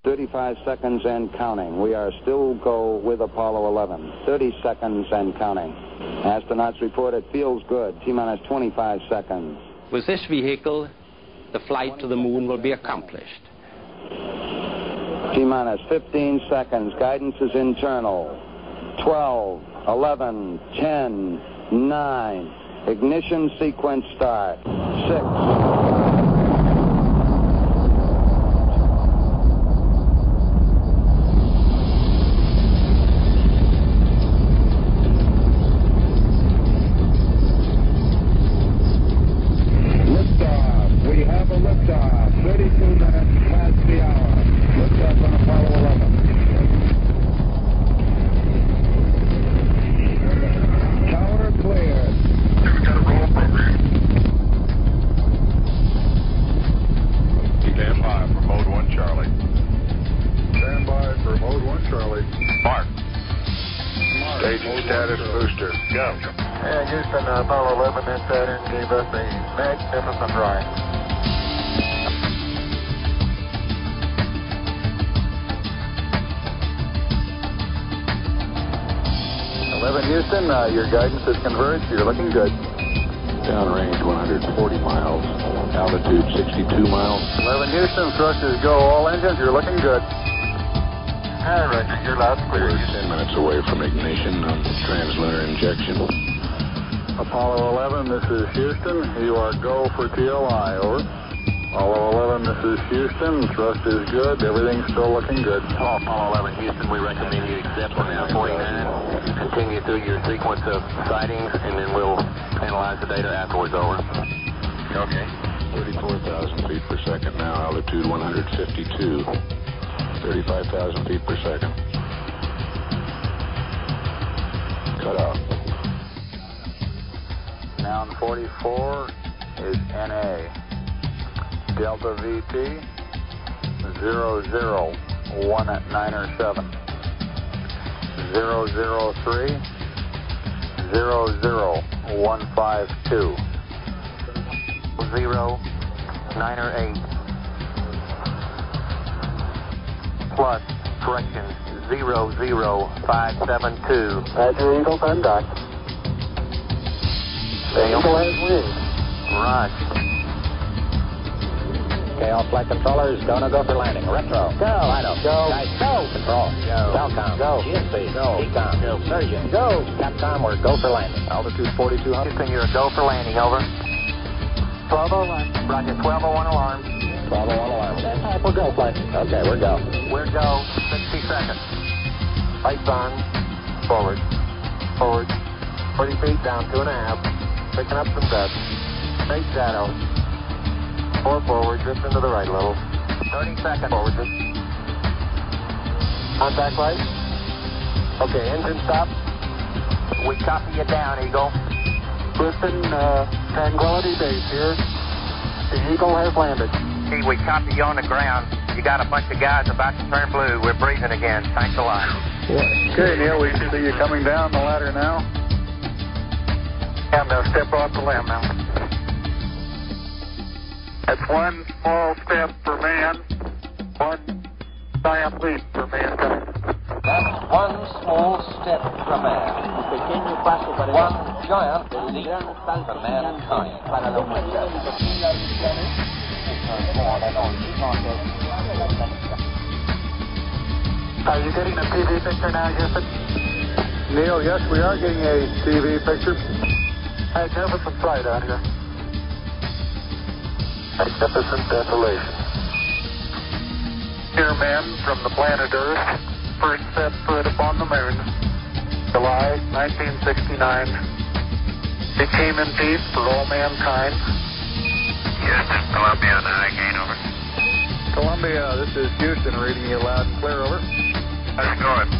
35 seconds and counting. We are still go with Apollo 11. 30 seconds and counting. Astronauts report it feels good. T-minus 25 seconds. With this vehicle, the flight to the moon will be accomplished. T-minus 15 seconds. Guidance is internal. 12, 11, 10, 9. Ignition sequence start. 6. Your guidance is converged. You're looking good. Downrange 140 miles. Altitude 62 miles. 11 Houston, thrusters go. All engines, you're looking good. All right, you're loud and clear. We're 10 minutes away from ignition on translunar injection. Apollo 11, this is Houston. You are go for TLI, over. Apollo 11, this is Houston. Thrust is good. Everything's still looking good. Apollo 11, Houston, we recommend you accept on 49. Continue through your sequence of sightings, and then we'll analyze the data afterwards, over. Okay. 34,000 feet per second now, altitude 152. 35,000 feet per second. Cut off. Noun 44 is NA. Delta VT 00197. 003 00152. 0908 plus correction 00572. Roger, Eagle, contact. Daniel. Eagle has wings. Rush. Okay, all flight controllers, go for landing. Retro. Go. Lido. Go. Guys, go. Control. Go. Telcom. Go. GSP. Go. Ecom. Go. Surgeon. Go. Capcom, we're go for landing. Altitude 4200. Houston, you're a go for landing, over. 1201. Roger, 1201 alarm. 1201 alarm. That type, we'll go flight. Okay, we're go. We're go, 60 seconds. Lights on. Forward. Forward. 40 feet down, 2.5. Picking up some dust. Straight shadow. 4 forward, drift into the right a little. 30 seconds. Forward, drift. Contact light. Okay, engine stop. We copy you down, Eagle. Houston, Tranquility Base here. The Eagle has landed. See, we copy you on the ground. You got a bunch of guys about to turn blue. We're breathing again. Thanks a lot. Okay, Neil, we see you coming down the ladder now. And step off the limb now. That's one small step for man, one giant leap for mankind. That's one small step for man. One giant leap for mankind. Are you getting a TV picture now, Houston? Neil, yes, we are getting a TV picture. Magnificent sight out here. Magnificent desolation. Here, men from the planet Earth, first set foot upon the moon, July 1969. It came in peace for all mankind. Houston, Columbia, the hurricane, over. Columbia, this is Houston, reading you loud and clear, over. How's it going?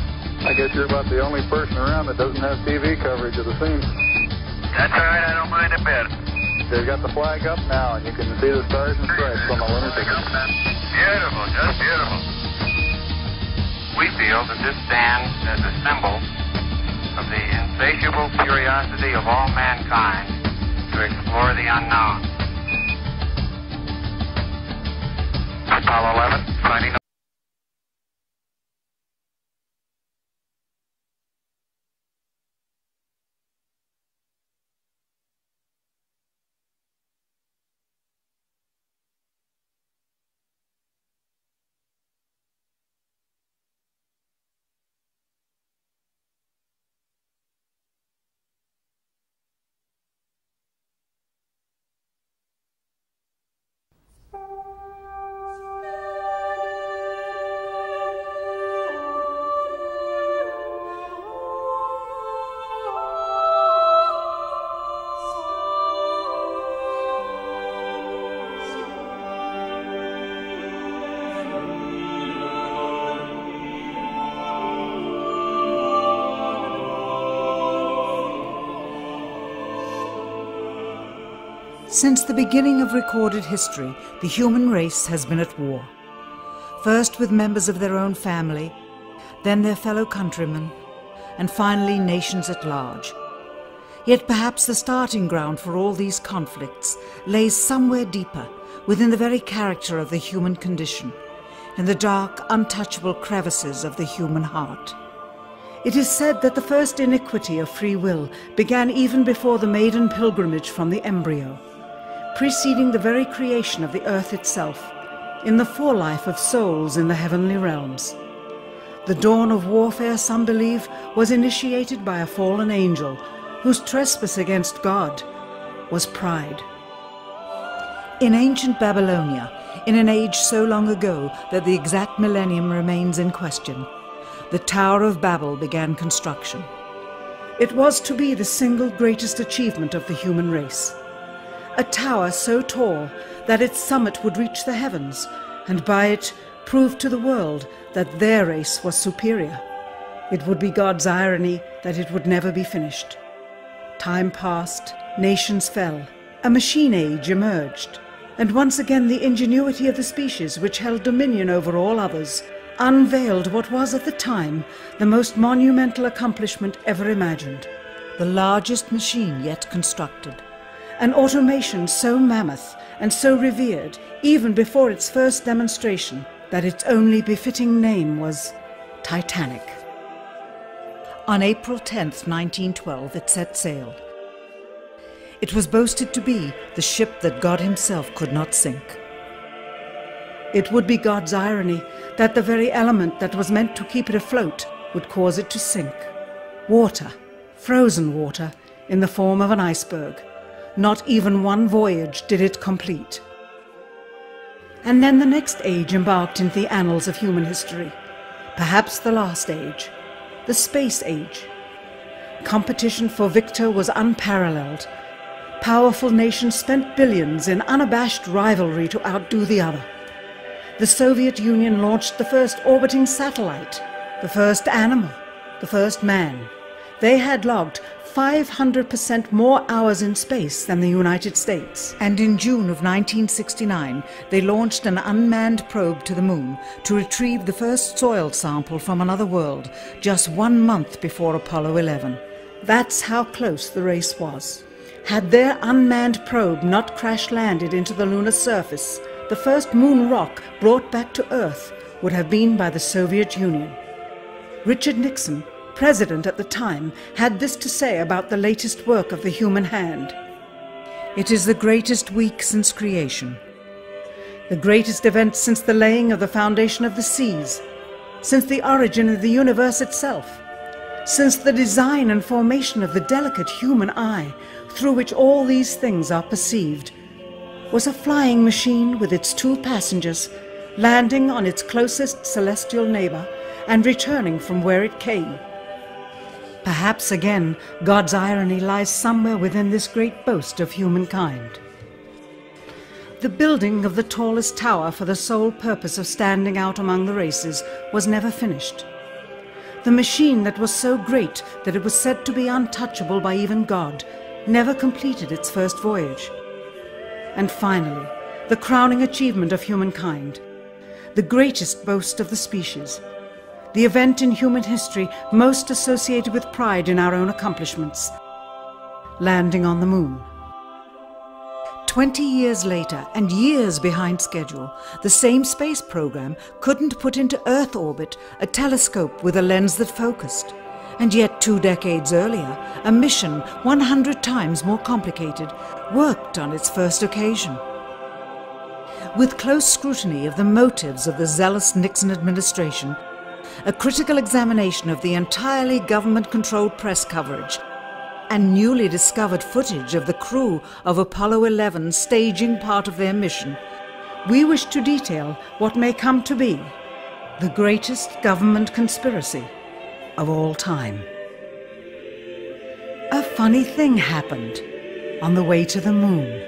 I guess you're about the only person around that doesn't have TV coverage of the scene. That's all right, I don't mind a bit. They've got the flag up now, and you can see the stars and stripes on the lunar ticket. Beautiful, just beautiful. We feel that this stands as a symbol of the insatiable curiosity of all mankind to explore the unknown. Apollo 11, finding Since the beginning of recorded history, the human race has been at war. First with members of their own family, then their fellow countrymen, and finally nations at large. Yet perhaps the starting ground for all these conflicts lays somewhere deeper, within the very character of the human condition, in the dark, untouchable crevices of the human heart. It is said that the first iniquity of free will began even before the maiden pilgrimage from the embryo, preceding the very creation of the earth itself, in the forelife of souls in the heavenly realms. The dawn of warfare, some believe, was initiated by a fallen angel whose trespass against God was pride. In ancient Babylonia, in an age so long ago that the exact millennium remains in question, the Tower of Babel began construction. It was to be the single greatest achievement of the human race. A tower so tall that its summit would reach the heavens, and by it prove to the world that their race was superior. It would be God's irony that it would never be finished. Time passed, nations fell, a machine age emerged, and once again the ingenuity of the species which held dominion over all others unveiled what was at the time the most monumental accomplishment ever imagined, the largest machine yet constructed, an automation so mammoth and so revered even before its first demonstration that its only befitting name was Titanic. On April 10th, 1912, it set sail. It was boasted to be the ship that God himself could not sink. It would be God's irony that the very element that was meant to keep it afloat would cause it to sink. Water, frozen water, in the form of an iceberg. Not even one voyage did it complete. And then the next age embarked into the annals of human history, perhaps the last age, the space age. Competition for victor was unparalleled. Powerful nations spent billions in unabashed rivalry to outdo the other. The Soviet Union launched the first orbiting satellite, the first animal, the first man. They had logged 500% more hours in space than the United States. And in June of 1969, they launched an unmanned probe to the moon to retrieve the first soil sample from another world, just 1 month before Apollo 11. That's how close the race was. Had their unmanned probe not crash-landed into the lunar surface, the first moon rock brought back to Earth would have been by the Soviet Union. Richard Nixon, president at the time, had this to say about the latest work of the human hand. It is the greatest week since creation, the greatest event since the laying of the foundation of the seas, since the origin of the universe itself, since the design and formation of the delicate human eye through which all these things are perceived, was a flying machine with its 2 passengers landing on its closest celestial neighbor and returning from where it came. Perhaps again God's irony lies somewhere within this great boast of humankind. The building of the tallest tower for the sole purpose of standing out among the races was never finished. The machine that was so great that it was said to be untouchable by even God never completed its first voyage. And finally, the crowning achievement of humankind, the greatest boast of the species, the event in human history most associated with pride in our own accomplishments, landing on the moon. 20 years later, and years behind schedule, the same space program couldn't put into Earth orbit a telescope with a lens that focused. And yet 2 decades earlier, a mission 100 times more complicated worked on its first occasion. With close scrutiny of the motives of the zealous Nixon administration, a critical examination of the entirely government-controlled press coverage, and newly discovered footage of the crew of Apollo 11 staging part of their mission, we wish to detail what may come to be the greatest government conspiracy of all time. A funny thing happened on the way to the moon.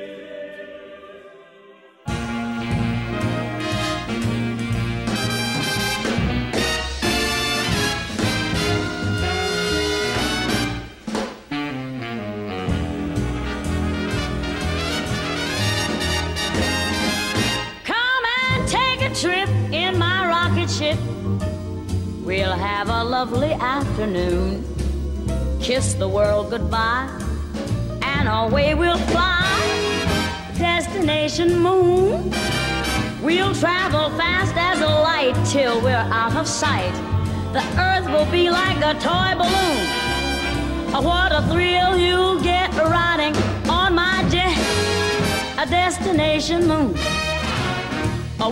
trip in my rocket ship. We'll have a lovely afternoon, kiss the world goodbye, and away we'll fly. Destination moon. We'll travel fast as a light till we're out of sight. The earth will be like a toy balloon. What a thrill you'll get riding on my jet. A destination moon.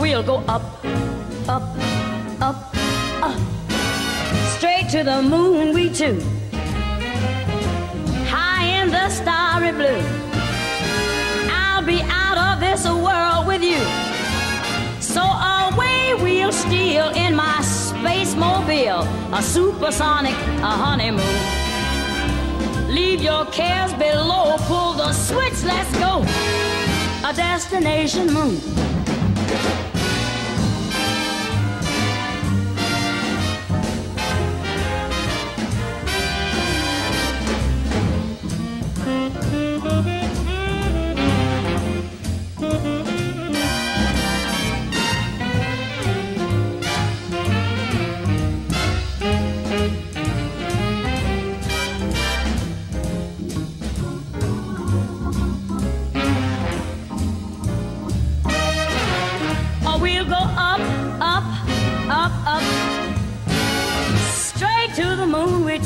We'll go up, up, up, up. Straight to the moon we two. High in the starry blue. I'll be out of this world with you. So away we'll steal in my space mobile, a supersonic, a honeymoon. Leave your cares below, pull the switch, let's go. A destination moon.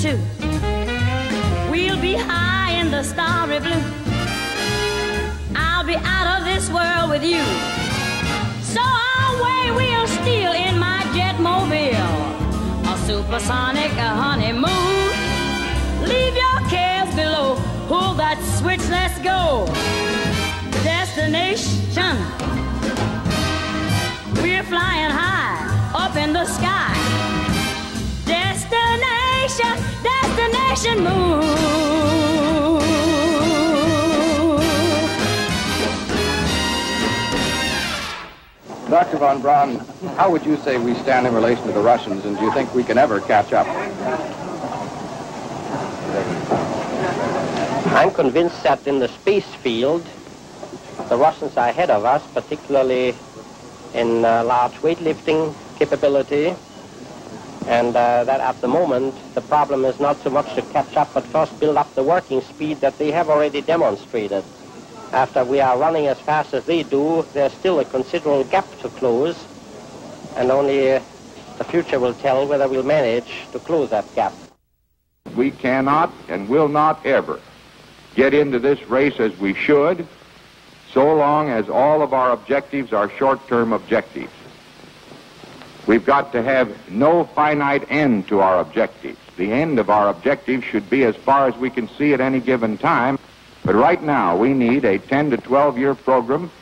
Too. We'll be high in the starry blue. I'll be out of this world with you. So away we'll steal in my jet mobile, a supersonic, a honeymoon. Leave your cares below, pull that switch, let's go. Destination. We're flying high up in the sky. Destination moon. Dr. von Braun, how would you say we stand in relation to the Russians, and do you think we can ever catch up? I'm convinced that in the space field, the Russians are ahead of us, particularly in large weightlifting capability. And that at the moment, the problem is not so much to catch up, but first build up the working speed that they have already demonstrated. After we are running as fast as they do, there's still a considerable gap to close, and only the future will tell whether we'll manage to close that gap. We cannot and will not ever get into this race as we should, so long as all of our objectives are short-term objectives. We've got to have no finite end to our objectives. The end of our objectives should be as far as we can see at any given time. But right now, we need a 10 to 12-year program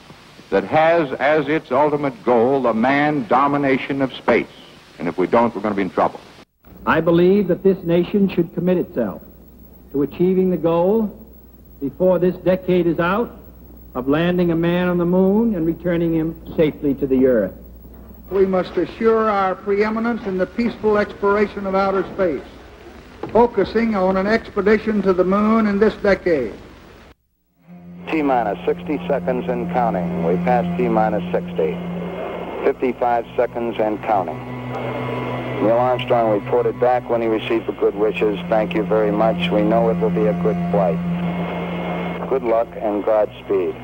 that has as its ultimate goal the manned domination of space. And if we don't, we're going to be in trouble. I believe that this nation should commit itself to achieving the goal before this decade is out of landing a man on the moon and returning him safely to the earth. We must assure our preeminence in the peaceful exploration of outer space, focusing on an expedition to the moon in this decade. T-minus 60 seconds and counting. We passed T-minus 60. 55 seconds and counting. Neil Armstrong reported back when he received the good wishes. Thank you very much. We know it will be a good flight. Good luck and Godspeed.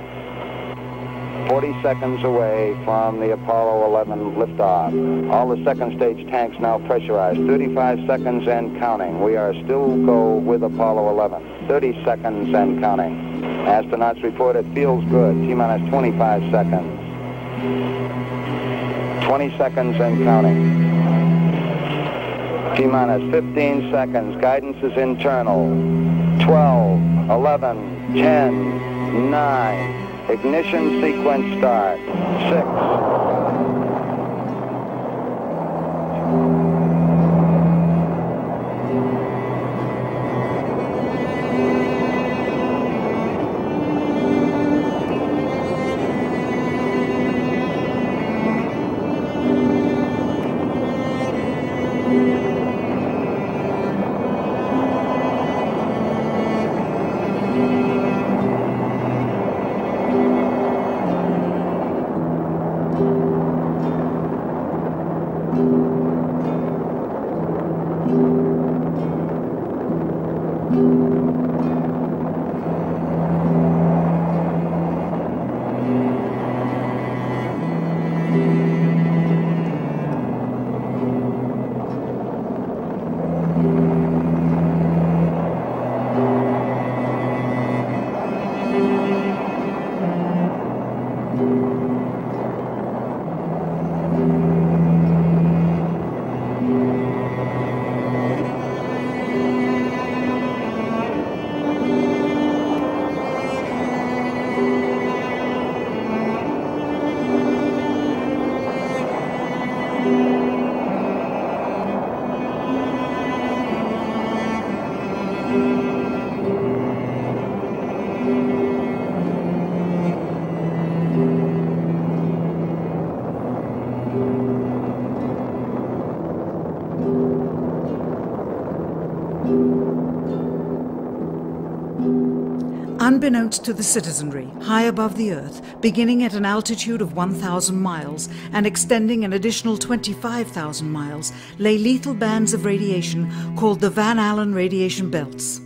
40 seconds away from the Apollo 11 liftoff. All the second stage tanks now pressurized. 35 seconds and counting. We are still go with Apollo 11. 30 seconds and counting. Astronauts report it feels good. T-minus 25 seconds. 20 seconds and counting. T-minus 15 seconds. Guidance is internal. 12, 11, 10, 9. Ignition sequence start. 6. Unbeknownst to the citizenry, high above the Earth, beginning at an altitude of 1,000 miles and extending an additional 25,000 miles, lay lethal bands of radiation called the Van Allen radiation belts.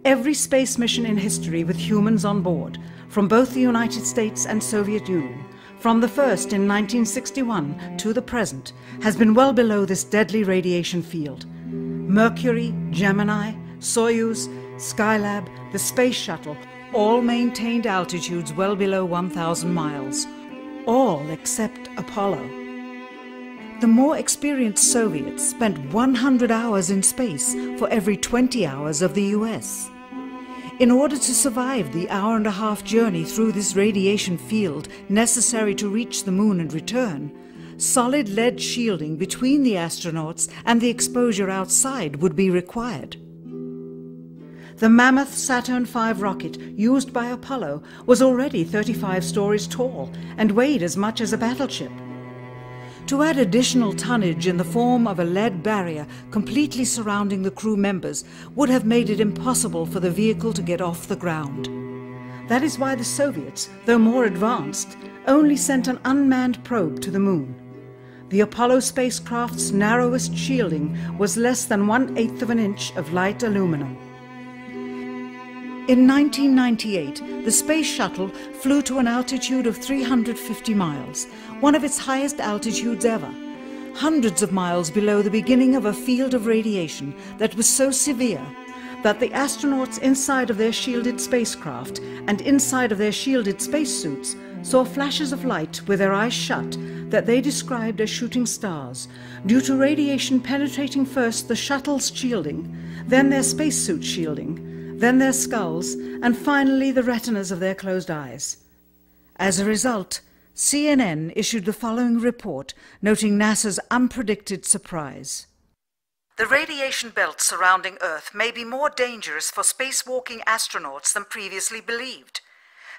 Every space mission in history with humans on board, from both the United States and Soviet Union, from the first in 1961 to the present, has been well below this deadly radiation field. Mercury, Gemini, Soyuz, Skylab, the Space Shuttle, all maintained altitudes well below 1,000 miles. All except Apollo. The more experienced Soviets spent 100 hours in space for every 20 hours of the US. In order to survive the hour-and-a-half journey through this radiation field necessary to reach the moon and return, solid lead shielding between the astronauts and the exposure outside would be required. The mammoth Saturn V rocket used by Apollo was already 35 stories tall and weighed as much as a battleship. To add additional tonnage in the form of a lead barrier completely surrounding the crew members would have made it impossible for the vehicle to get off the ground. That is why the Soviets, though more advanced, only sent an unmanned probe to the moon. The Apollo spacecraft's narrowest shielding was less than 1/8 of an inch of light aluminum. In 1998, the Space Shuttle flew to an altitude of 350 miles, one of its highest altitudes ever, hundreds of miles below the beginning of a field of radiation that was so severe that the astronauts inside of their shielded spacecraft and inside of their shielded spacesuits saw flashes of light with their eyes shut that they described as shooting stars, due to radiation penetrating first the shuttle's shielding, then their spacesuit shielding, then their skulls, and finally the retinas of their closed eyes. As a result, CNN issued the following report noting NASA's unpredicted surprise. The radiation belt surrounding Earth may be more dangerous for spacewalking astronauts than previously believed.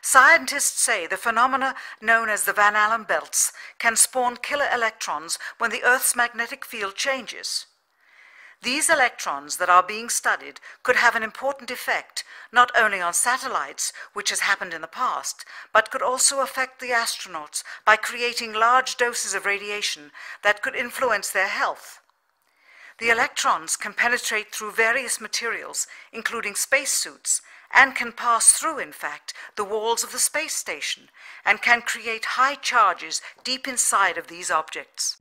Scientists say the phenomena known as the Van Allen belts can spawn killer electrons when the Earth's magnetic field changes. These electrons that are being studied could have an important effect, not only on satellites, which has happened in the past, but could also affect the astronauts by creating large doses of radiation that could influence their health. The electrons can penetrate through various materials, including spacesuits, and can pass through, in fact, the walls of the space station, and can create high charges deep inside of these objects.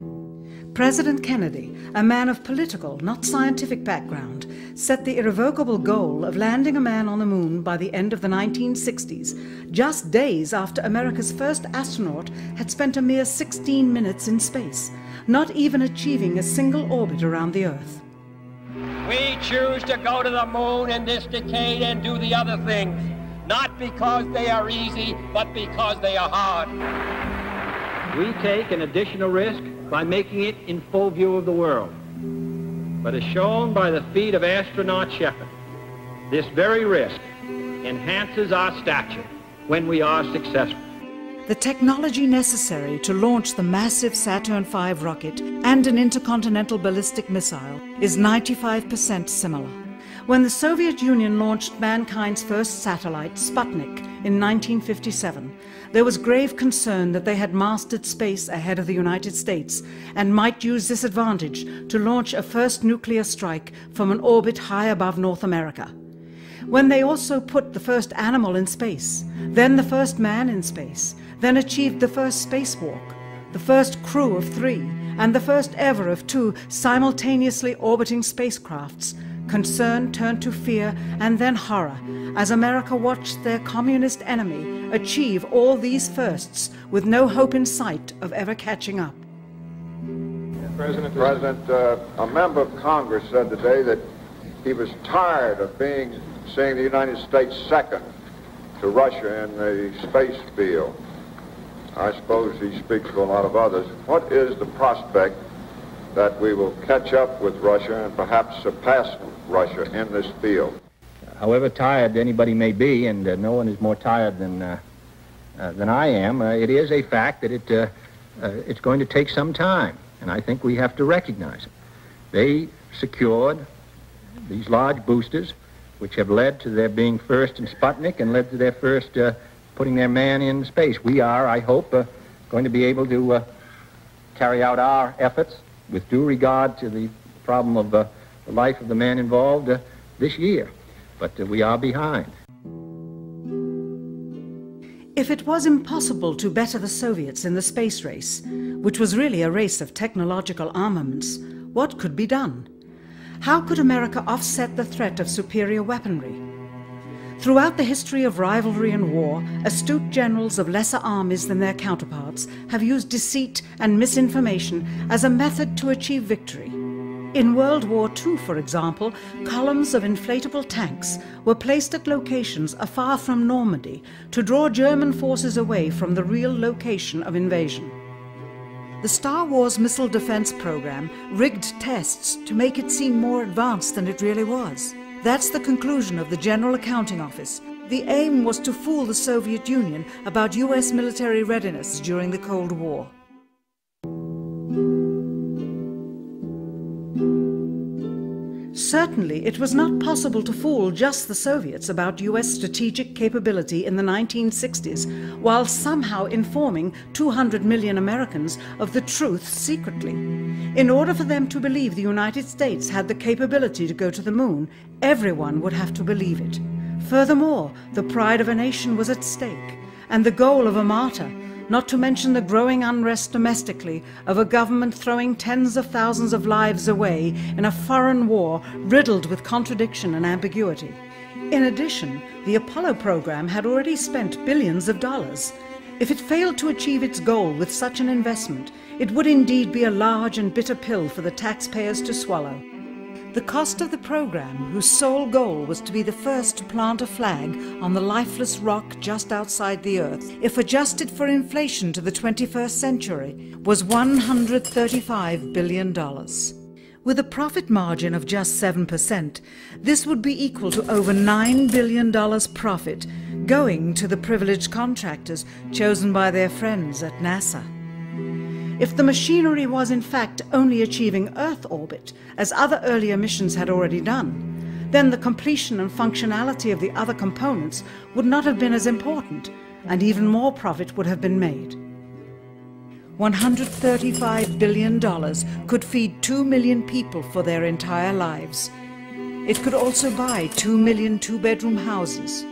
President Kennedy, a man of political, not scientific background, set the irrevocable goal of landing a man on the moon by the end of the 1960s, just days after America's first astronaut had spent a mere 16 minutes in space, not even achieving a single orbit around the Earth. We choose to go to the moon in this decade and do the other things, not because they are easy, but because they are hard. We take an additional risk by making it in full view of the world. But as shown by the feat of astronaut Shepard, this very risk enhances our stature when we are successful. The technology necessary to launch the massive Saturn V rocket and an intercontinental ballistic missile is 95% similar. When the Soviet Union launched mankind's first satellite, Sputnik, in 1957, there was grave concern that they had mastered space ahead of the United States and might use this advantage to launch a first nuclear strike from an orbit high above North America. When they also put the first animal in space, then the first man in space, then achieved the first spacewalk, the first crew of 3, and the first ever of 2 simultaneously orbiting spacecrafts, concern turned to fear and then horror as America watched their communist enemy achieve all these firsts with no hope in sight of ever catching up. President, a member of Congress said today that he was tired of seeing the United States second to Russia in the space field. I suppose he speaks for a lot of others. What is the prospect that we will catch up with Russia and perhaps surpass Russia in this field? However tired anybody may be, and no one is more tired than I am, it is a fact that it's going to take some time, and I think we have to recognize it. They secured these large boosters, which have led to their being first in Sputnik and led to their first putting their man in space. We are, I hope, going to be able to carry out our efforts with due regard to the problem of the life of the man involved this year. But we are behind. If it was impossible to better the Soviets in the space race, which was really a race of technological armaments, what could be done? How could America offset the threat of superior weaponry? Throughout the history of rivalry and war, astute generals of lesser armies than their counterparts have used deceit and misinformation as a method to achieve victory. In World War II, for example, columns of inflatable tanks were placed at locations afar from Normandy to draw German forces away from the real location of invasion. The Star Wars missile defense program rigged tests to make it seem more advanced than it really was. That's the conclusion of the General Accounting Office. The aim was to fool the Soviet Union about US military readiness during the Cold War. Certainly, it was not possible to fool just the Soviets about US strategic capability in the 1960s, while somehow informing 200 million Americans of the truth secretly. In order for them to believe the United States had the capability to go to the moon, everyone would have to believe it. Furthermore, the pride of a nation was at stake, and the goal of a martyr, not to mention the growing unrest domestically of a government throwing tens of thousands of lives away in a foreign war riddled with contradiction and ambiguity. In addition, the Apollo program had already spent billions of dollars. If it failed to achieve its goal with such an investment, it would indeed be a large and bitter pill for the taxpayers to swallow. The cost of the program, whose sole goal was to be the first to plant a flag on the lifeless rock just outside the Earth, if adjusted for inflation to the 21st century, was $135 billion. With a profit margin of just 7%, this would be equal to over $9 billion profit going to the privileged contractors chosen by their friends at NASA. If the machinery was in fact only achieving Earth orbit, as other earlier missions had already done, then the completion and functionality of the other components would not have been as important, and even more profit would have been made. $135 billion could feed 2 million people for their entire lives. It could also buy 2 million two-bedroom houses.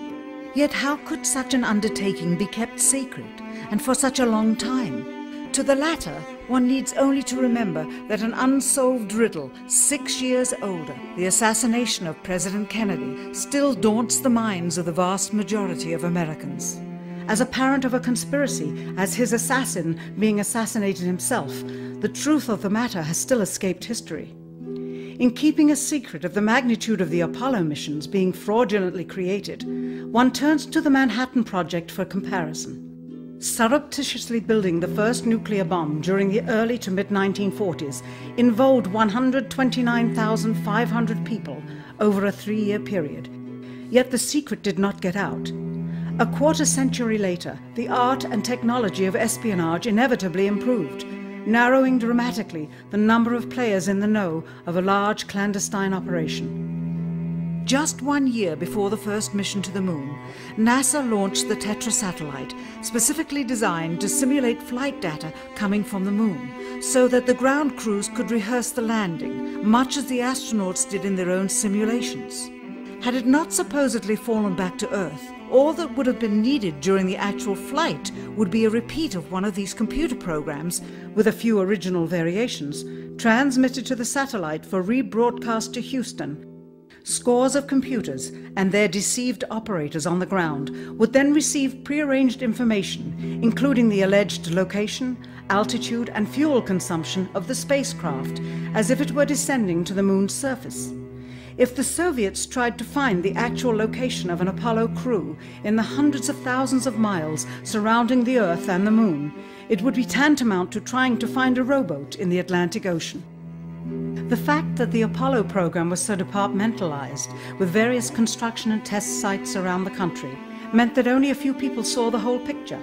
Yet how could such an undertaking be kept secret, and for such a long time? To the latter, one needs only to remember that an unsolved riddle 6 years older, the assassination of President Kennedy, still daunts the minds of the vast majority of Americans. As a parent of a conspiracy, as his assassin being assassinated himself, the truth of the matter has still escaped history. In keeping a secret of the magnitude of the Apollo missions being fraudulently created, one turns to the Manhattan Project for comparison. Surreptitiously building the first nuclear bomb during the early to mid-1940s involved 129,500 people over a 3-year period. Yet the secret did not get out. A quarter century later, the art and technology of espionage inevitably improved, narrowing dramatically the number of players in the know of a large clandestine operation. Just 1 year before the first mission to the moon, NASA launched the Tetra satellite, specifically designed to simulate flight data coming from the moon, so that the ground crews could rehearse the landing, much as the astronauts did in their own simulations. Had it not supposedly fallen back to Earth, all that would have been needed during the actual flight would be a repeat of one of these computer programs, with a few original variations, transmitted to the satellite for rebroadcast to Houston. Scores of computers and their deceived operators on the ground would then receive prearranged information, including the alleged location, altitude, and fuel consumption of the spacecraft, as if it were descending to the moon's surface. If the Soviets tried to find the actual location of an Apollo crew in the hundreds of thousands of miles surrounding the Earth and the moon, it would be tantamount to trying to find a rowboat in the Atlantic Ocean. The fact that the Apollo program was so departmentalized, with various construction and test sites around the country, meant that only a few people saw the whole picture.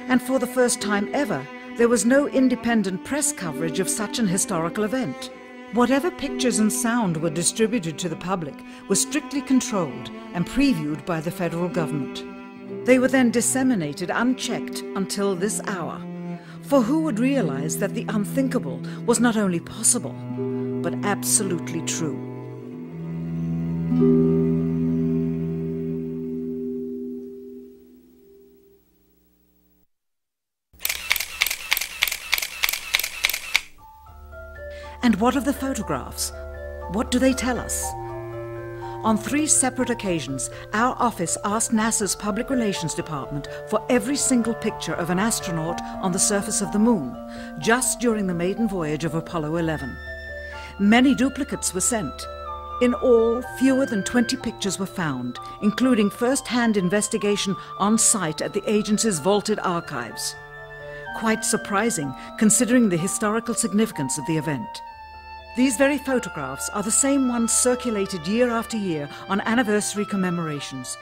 And for the first time ever, there was no independent press coverage of such an historical event. Whatever pictures and sound were distributed to the public were strictly controlled and previewed by the federal government. They were then disseminated unchecked until this hour. For who would realize that the unthinkable was not only possible, but absolutely true? And what of the photographs? What do they tell us? On 3 separate occasions, our office asked NASA's Public Relations Department for every single picture of an astronaut on the surface of the moon, just during the maiden voyage of Apollo 11. Many duplicates were sent. In all, fewer than 20 pictures were found, including first-hand investigation on site at the agency's vaulted archives. Quite surprising, considering the historical significance of the event. These very photographs are the same ones circulated year after year on anniversary commemorations.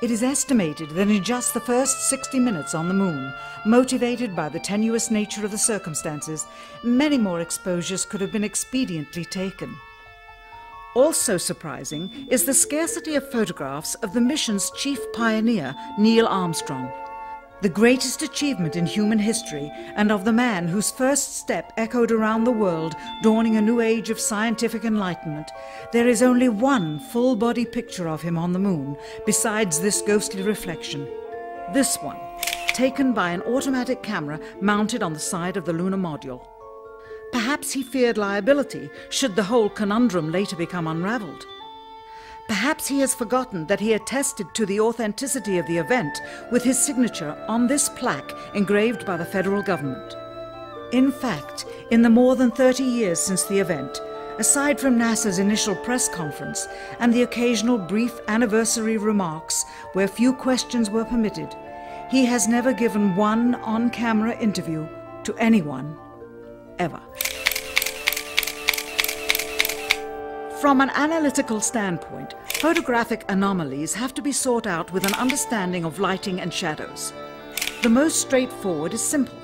It is estimated that in just the first 60 minutes on the moon, motivated by the tenuous nature of the circumstances, many more exposures could have been expediently taken. Also surprising is the scarcity of photographs of the mission's chief pioneer, Neil Armstrong. The greatest achievement in human history, and of the man whose first step echoed around the world, dawning a new age of scientific enlightenment, there is only one full-body picture of him on the moon, besides this ghostly reflection. This one, taken by an automatic camera mounted on the side of the lunar module. Perhaps he feared liability should the whole conundrum later become unraveled. Perhaps he has forgotten that he attested to the authenticity of the event with his signature on this plaque engraved by the federal government. In fact, in the more than 30 years since the event, aside from NASA's initial press conference and the occasional brief anniversary remarks where few questions were permitted, he has never given one on-camera interview to anyone, ever. From an analytical standpoint, photographic anomalies have to be sought out with an understanding of lighting and shadows. The most straightforward is simple.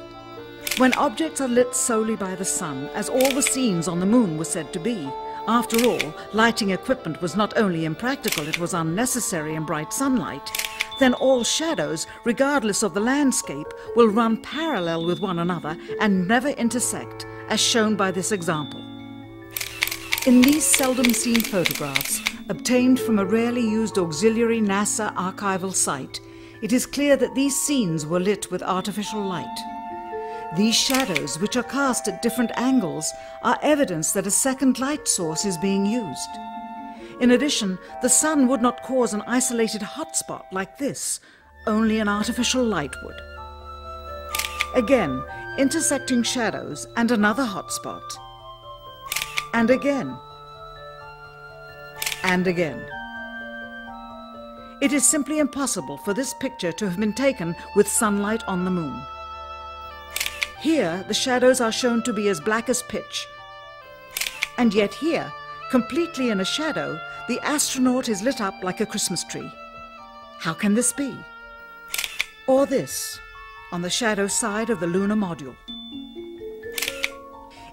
When objects are lit solely by the sun, as all the scenes on the moon were said to be, after all, lighting equipment was not only impractical, it was unnecessary in bright sunlight, then all shadows, regardless of the landscape, will run parallel with one another and never intersect, as shown by this example. In these seldom-seen photographs, obtained from a rarely used auxiliary NASA archival site, it is clear that these scenes were lit with artificial light. These shadows, which are cast at different angles, are evidence that a second light source is being used. In addition, the sun would not cause an isolated hotspot like this, only an artificial light would. Again, intersecting shadows and another hotspot. And again. And again. It is simply impossible for this picture to have been taken with sunlight on the moon. Here, the shadows are shown to be as black as pitch. And yet here, completely in a shadow, the astronaut is lit up like a Christmas tree. How can this be? Or this, on the shadow side of the lunar module.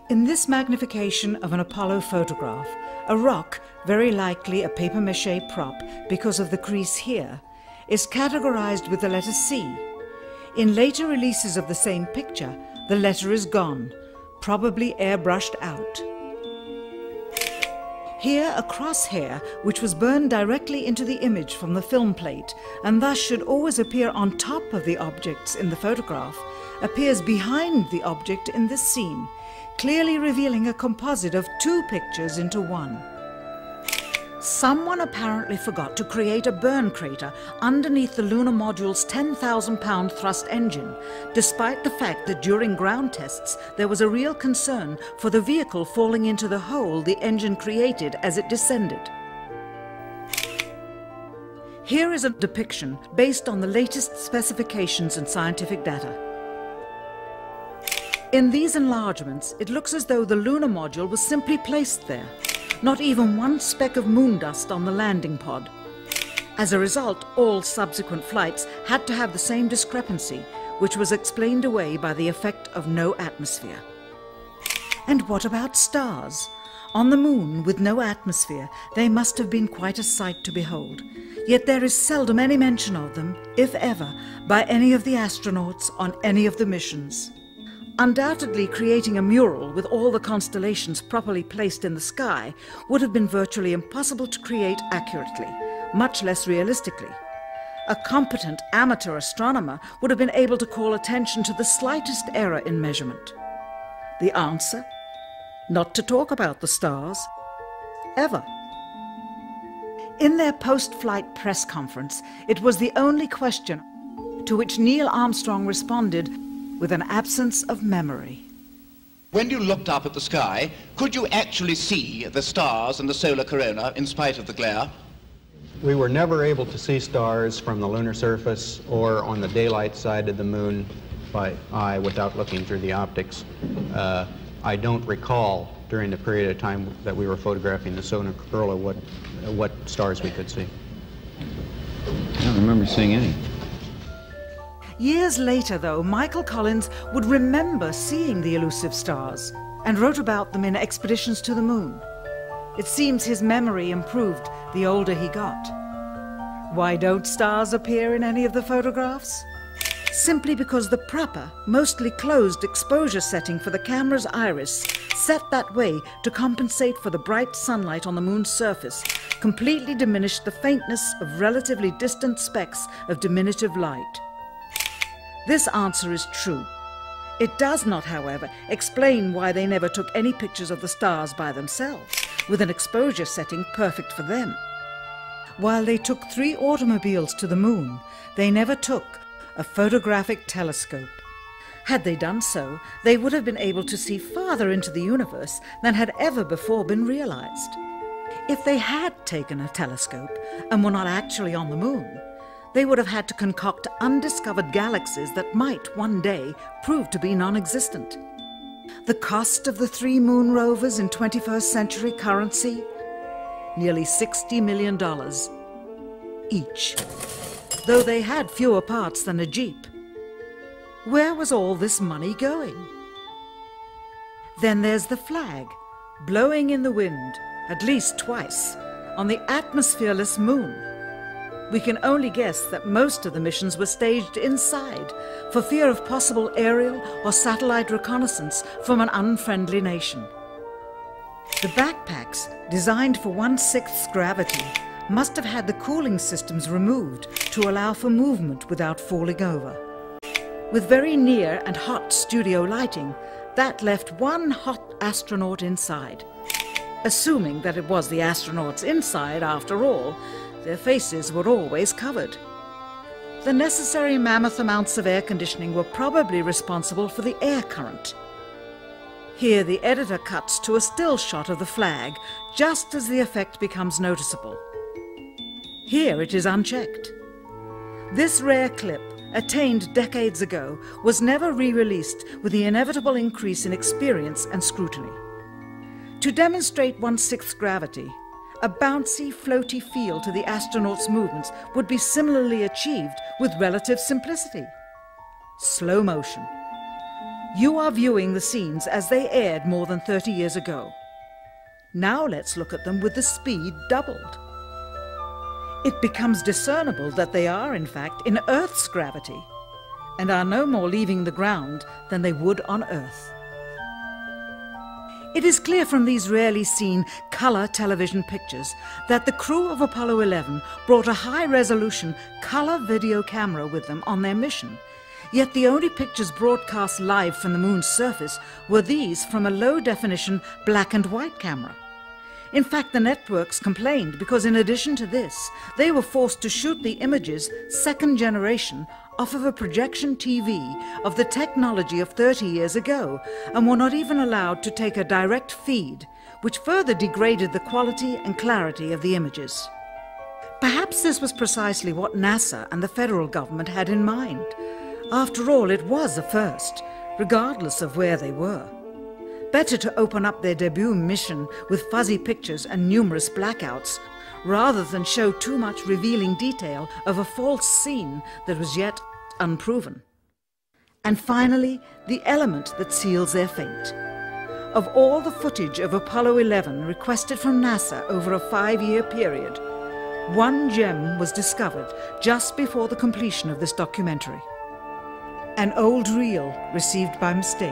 In this magnification of an Apollo photograph, A rock, very likely a papier-mâché prop because of the crease here, is categorized with the letter C. In later releases of the same picture, the letter is gone, probably airbrushed out. Here, a crosshair, which was burned directly into the image from the film plate, and thus should always appear on top of the objects in the photograph, appears behind the object in this scene, clearly revealing a composite of two pictures into one. Someone apparently forgot to create a burn crater underneath the lunar module's 10,000-pound thrust engine, despite the fact that during ground tests there was a real concern for the vehicle falling into the hole the engine created as it descended. Here is a depiction based on the latest specifications and scientific data. In these enlargements, it looks as though the lunar module was simply placed there. Not even one speck of moon dust on the landing pod. As a result, all subsequent flights had to have the same discrepancy, which was explained away by the effect of no atmosphere. And what about stars? On the moon, with no atmosphere, they must have been quite a sight to behold. Yet there is seldom any mention of them, if ever, by any of the astronauts on any of the missions. Undoubtedly, creating a mural with all the constellations properly placed in the sky would have been virtually impossible to create accurately, much less realistically. A competent amateur astronomer would have been able to call attention to the slightest error in measurement. The answer? Not to talk about the stars. Ever. In their post-flight press conference, it was the only question to which Neil Armstrong responded with an absence of memory. When you looked up at the sky, could you actually see the stars and the solar corona in spite of the glare? We were never able to see stars from the lunar surface or on the daylight side of the moon by eye without looking through the optics. I don't recall during the period of time that we were photographing the solar corona what stars we could see. I don't remember seeing any. Years later, though, Michael Collins would remember seeing the elusive stars and wrote about them in Expeditions to the Moon. It seems his memory improved the older he got. Why don't stars appear in any of the photographs? Simply because the proper, mostly closed exposure setting for the camera's iris, set that way to compensate for the bright sunlight on the moon's surface, completely diminished the faintness of relatively distant specks of diminutive light. This answer is true. It does not, however, explain why they never took any pictures of the stars by themselves, with an exposure setting perfect for them. While they took 3 automobiles to the moon, they never took a photographic telescope. Had they done so, they would have been able to see farther into the universe than had ever before been realized. If they had taken a telescope and were not actually on the moon, they would have had to concoct undiscovered galaxies that might one day prove to be non-existent. The cost of the 3 moon rovers in 21st century currency? Nearly $60 million each, though they had fewer parts than a Jeep. Where was all this money going? Then there's the flag, blowing in the wind, at least twice, on the atmosphereless moon. We can only guess that most of the missions were staged inside for fear of possible aerial or satellite reconnaissance from an unfriendly nation. The backpacks, designed for 1/6 gravity, must have had the cooling systems removed to allow for movement without falling over. With very near and hot studio lighting, that left one hot astronaut inside. Assuming that it was the astronauts inside after all, their faces were always covered. The necessary mammoth amounts of air conditioning were probably responsible for the air current. Here the editor cuts to a still shot of the flag, just as the effect becomes noticeable. Here it is unchecked. This rare clip, attained decades ago, was never re-released with the inevitable increase in experience and scrutiny. To demonstrate 1/6 gravity, a bouncy, floaty feel to the astronauts' movements would be similarly achieved with relative simplicity. Slow motion. You are viewing the scenes as they aired more than 30 years ago. Now let's look at them with the speed doubled. It becomes discernible that they are, in fact, in Earth's gravity, and are no more leaving the ground than they would on Earth. It is clear from these rarely seen colour television pictures that the crew of Apollo 11 brought a high-resolution colour video camera with them on their mission, yet the only pictures broadcast live from the moon's surface were these from a low-definition black and white camera. In fact, the networks complained because in addition to this, they were forced to shoot the images, second generation, off of a projection TV of the technology of 30 years ago, and were not even allowed to take a direct feed, which further degraded the quality and clarity of the images. Perhaps this was precisely what NASA and the federal government had in mind. After all, it was a first, regardless of where they were. Better to open up their debut mission with fuzzy pictures and numerous blackouts, rather than show too much revealing detail of a false scene that was yet unproven. And finally, the element that seals their fate. Of all the footage of Apollo 11 requested from NASA over a 5-year period, one gem was discovered just before the completion of this documentary. An old reel received by mistake.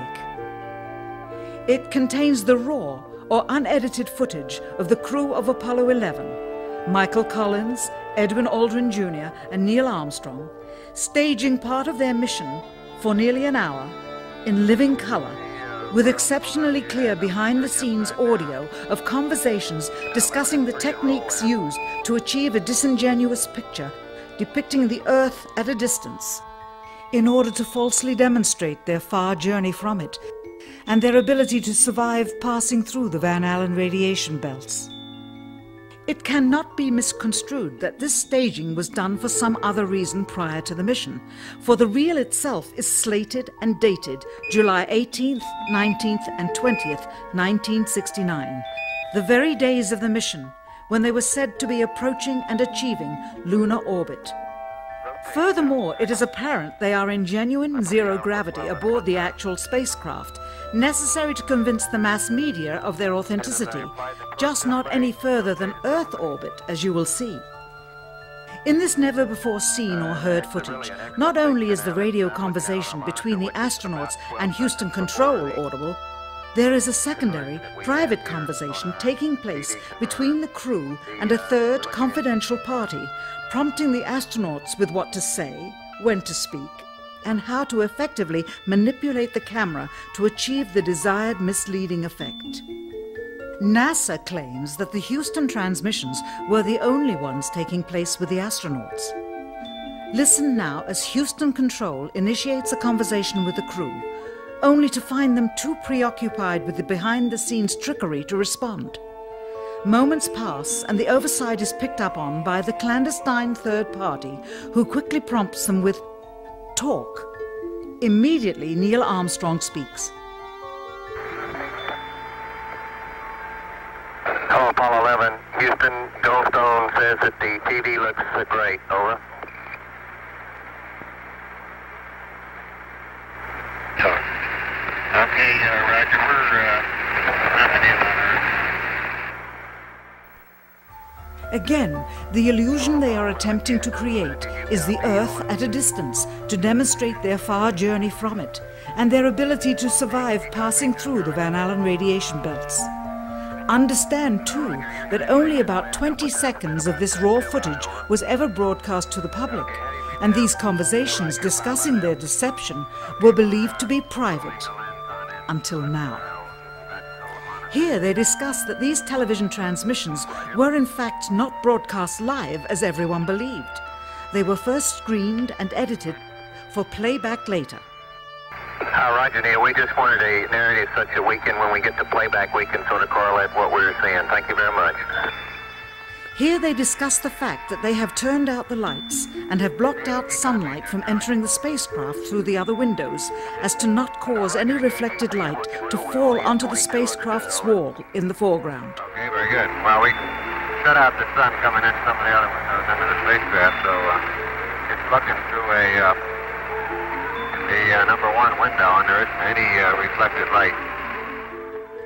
It contains the raw or unedited footage of the crew of Apollo 11, Michael Collins, Edwin Aldrin Jr. and Neil Armstrong, staging part of their mission for nearly an hour in living color, with exceptionally clear behind-the-scenes audio of conversations discussing the techniques used to achieve a disingenuous picture depicting the Earth at a distance, in order to falsely demonstrate their far journey from it and their ability to survive passing through the Van Allen radiation belts. It cannot be misconstrued that this staging was done for some other reason prior to the mission, for the reel itself is slated and dated July 18th, 19th and 20th, 1969, the very days of the mission when they were said to be approaching and achieving lunar orbit. Furthermore, it is apparent they are in genuine zero gravity aboard the actual spacecraft, necessary to convince the mass media of their authenticity, just not any further than Earth orbit, as you will see. In this never-before-seen or heard footage, not only is the radio conversation between the astronauts and Houston Control audible, there is a secondary, private conversation taking place between the crew and a third confidential party, prompting the astronauts with what to say, when to speak, and how to effectively manipulate the camera to achieve the desired misleading effect. NASA claims that the Houston transmissions were the only ones taking place with the astronauts. Listen now as Houston Control initiates a conversation with the crew, only to find them too preoccupied with the behind-the-scenes trickery to respond. Moments pass and the oversight is picked up on by the clandestine third party, who quickly prompts them with talk. Immediately, Neil Armstrong speaks. Hello, Apollo 11. Houston, Goldstone says that the TV looks great. Over. Okay, Roger. We're mapping in on Earth. Again, the illusion they are attempting to create is the Earth at a distance to demonstrate their far journey from it and their ability to survive passing through the Van Allen radiation belts. Understand, too, that only about 20 seconds of this raw footage was ever broadcast to the public, and these conversations discussing their deception were believed to be private. Until now. Here they discuss that these television transmissions were in fact not broadcast live as everyone believed. They were first screened and edited for playback later. Roger, Neil, we just wanted a narrative such that we can, when we get to playback, we can sort of correlate what we're seeing. Thank you very much. Here they discuss the fact that they have turned out the lights and have blocked out sunlight from entering the spacecraft through the other windows, as to not cause any reflected light to fall onto the spacecraft's wall in the foreground. Okay, very good. Well, we shut out the sun coming in some of the other windows into the spacecraft, so it's looking through the number one window, and there isn't any reflected light.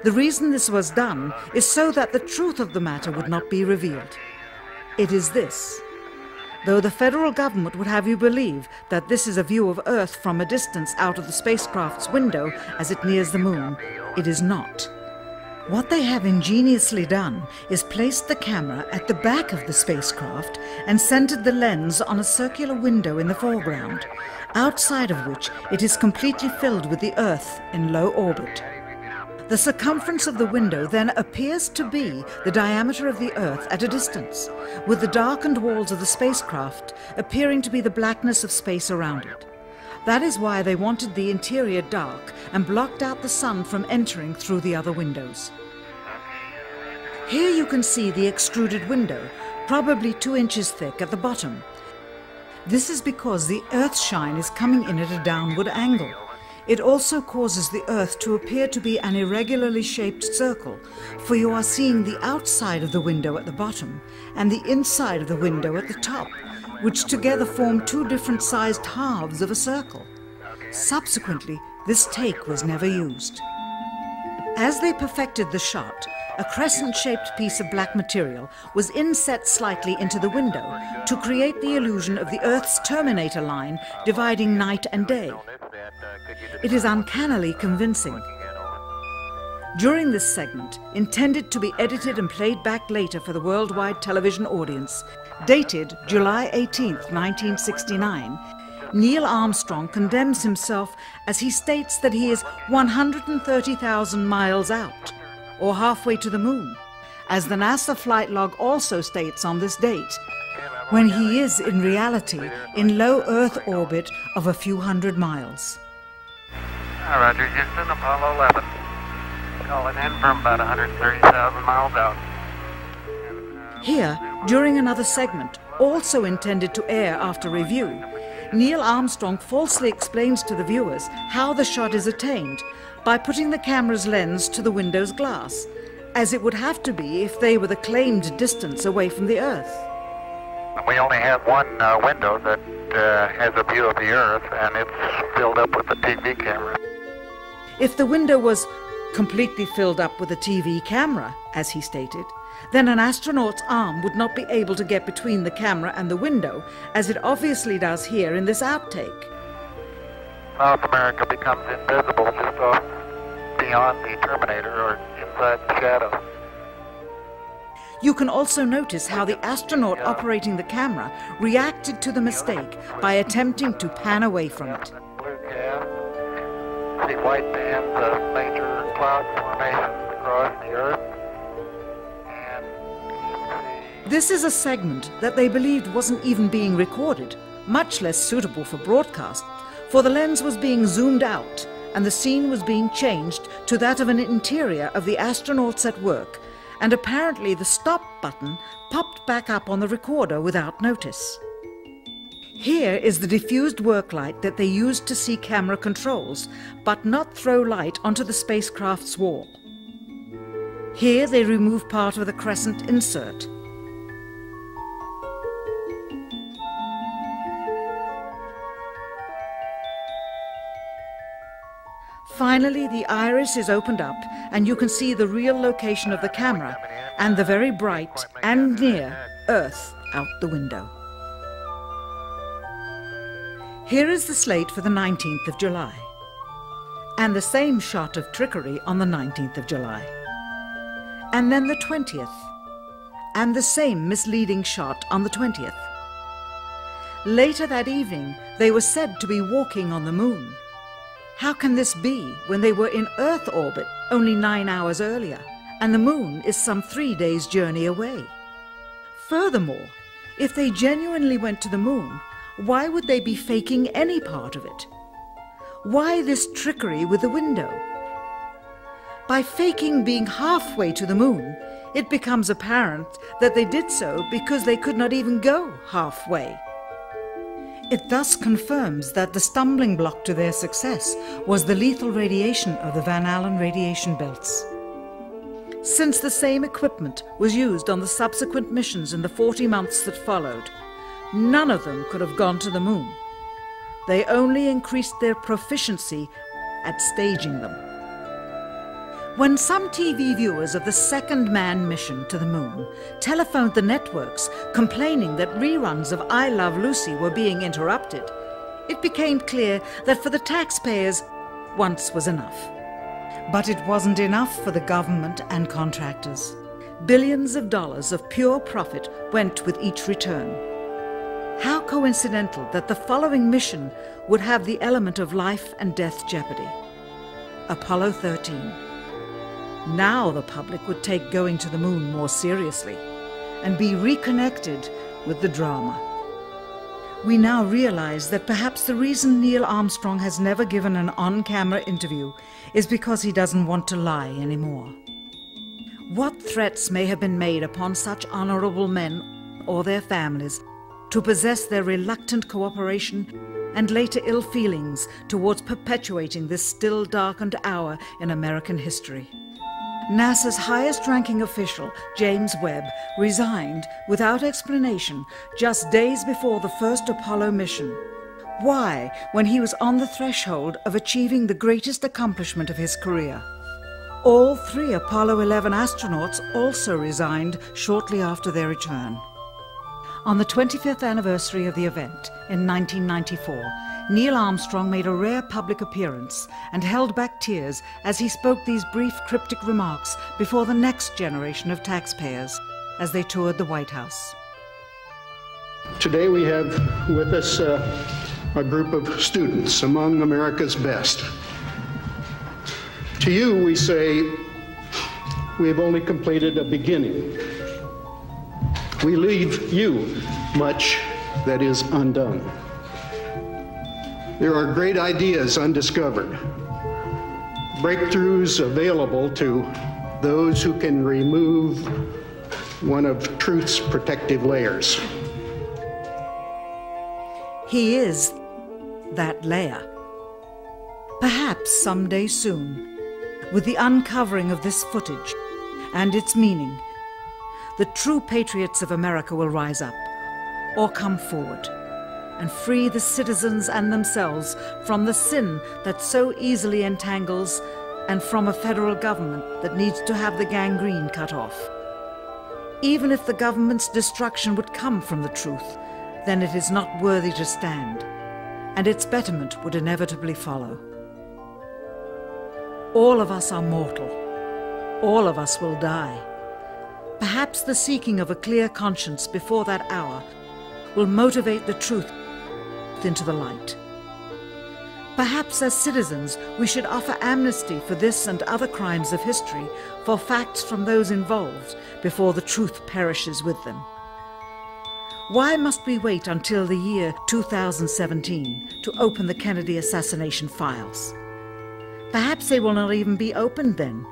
The reason this was done is so that the truth of the matter would not be revealed. It is this. Though the federal government would have you believe that this is a view of Earth from a distance out of the spacecraft's window as it nears the moon, it is not. What they have ingeniously done is placed the camera at the back of the spacecraft and centered the lens on a circular window in the foreground, outside of which it is completely filled with the Earth in low orbit. The circumference of the window then appears to be the diameter of the Earth at a distance, with the darkened walls of the spacecraft appearing to be the blackness of space around it. That is why they wanted the interior dark and blocked out the sun from entering through the other windows. Here you can see the extruded window, probably 2 inches thick at the bottom. This is because the Earth's shine is coming in at a downward angle. It also causes the Earth to appear to be an irregularly shaped circle, for you are seeing the outside of the window at the bottom and the inside of the window at the top, which together form 2 different sized halves of a circle. Subsequently, this take was never used. As they perfected the shot, a crescent-shaped piece of black material was inset slightly into the window to create the illusion of the Earth's terminator line dividing night and day. It is uncannily convincing. During this segment, intended to be edited and played back later for the worldwide television audience, dated July 18, 1969, Neil Armstrong condemns himself as he states that he is 130,000 miles out, or halfway to the moon, as the NASA flight log also states on this date, when he is in reality in low Earth orbit of a few hundred miles. Roger, Houston, Apollo 11. Calling in from about 130,000 miles out. Here, during another segment, also intended to air after review, Neil Armstrong falsely explains to the viewers how the shot is attained by putting the camera's lens to the window's glass, as it would have to be if they were the claimed distance away from the Earth. We only have one window that has a view of the Earth, and it's filled up with the TV camera. If the window was completely filled up with a TV camera, as he stated, then an astronaut's arm would not be able to get between the camera and the window, as it obviously does here in this outtake. South America becomes invisible just off beyond the terminator or inside the shadow. You can also notice how the astronaut operating the camera reacted to the mistake by attempting to pan away from it. Blue cast. See white bands of major cloud formations across the Earth. This is a segment that they believed wasn't even being recorded, much less suitable for broadcast, for the lens was being zoomed out and the scene was being changed to that of an interior of the astronauts at work, and apparently the stop button popped back up on the recorder without notice. Here is the diffused work light that they used to see camera controls, but not throw light onto the spacecraft's wall. Here they remove part of the crescent insert. Finally, the iris is opened up and you can see the real location of the camera and the very bright and near Earth out the window. Here is the slate for the 19th of July, and the same shot of trickery on the 19th of July, and then the 20th, and the same misleading shot on the 20th. Later that evening, they were said to be walking on the moon. How can this be when they were in Earth orbit only 9 hours earlier, and the moon is some 3 days' journey away? Furthermore, if they genuinely went to the moon, why would they be faking any part of it? Why this trickery with the window? By faking being halfway to the moon, it becomes apparent that they did so because they could not even go halfway. It thus confirms that the stumbling block to their success was the lethal radiation of the Van Allen radiation belts. Since the same equipment was used on the subsequent missions in the 40 months that followed, none of them could have gone to the moon. They only increased their proficiency at staging them. When some TV viewers of the second manned mission to the moon telephoned the networks complaining that reruns of I Love Lucy were being interrupted, it became clear that for the taxpayers, once was enough. But it wasn't enough for the government and contractors. Billions of dollars of pure profit went with each return. How coincidental that the following mission would have the element of life and death jeopardy. Apollo 13. Now the public would take going to the moon more seriously and be reconnected with the drama. We now realize that perhaps the reason Neil Armstrong has never given an on-camera interview is because he doesn't want to lie anymore. What threats may have been made upon such honorable men or their families to possess their reluctant cooperation and later ill feelings towards perpetuating this still darkened hour in American history. NASA's highest-ranking official, James Webb, resigned without explanation just days before the first Apollo mission. Why, when he was on the threshold of achieving the greatest accomplishment of his career? All 3 Apollo 11 astronauts also resigned shortly after their return. On the 25th anniversary of the event, in 1994, Neil Armstrong made a rare public appearance and held back tears as he spoke these brief cryptic remarks before the next generation of taxpayers as they toured the White House. Today we have with us a group of students among America's best. To you we say, we have only completed a beginning. We leave you much that is undone. There are great ideas undiscovered, breakthroughs available to those who can remove one of truth's protective layers. He is that layer. Perhaps someday soon, with the uncovering of this footage and its meaning, the true patriots of America will rise up or come forward and free the citizens and themselves from the sin that so easily entangles and from a federal government that needs to have the gangrene cut off. Even if the government's destruction would come from the truth, then it is not worthy to stand, and its betterment would inevitably follow. All of us are mortal. All of us will die. Perhaps the seeking of a clear conscience before that hour will motivate the truth into the light. Perhaps as citizens we should offer amnesty for this and other crimes of history, for facts from those involved before the truth perishes with them. Why must we wait until the year 2017 to open the Kennedy assassination files? Perhaps they will not even be opened then,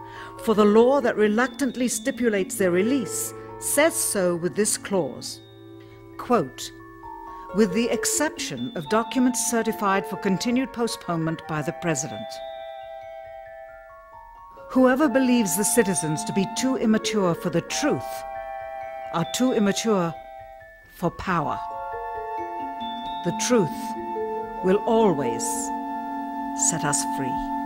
for the law that reluctantly stipulates their release says so with this clause, quote, with the exception of documents certified for continued postponement by the President. Whoever believes the citizens to be too immature for the truth are too immature for power. The truth will always set us free.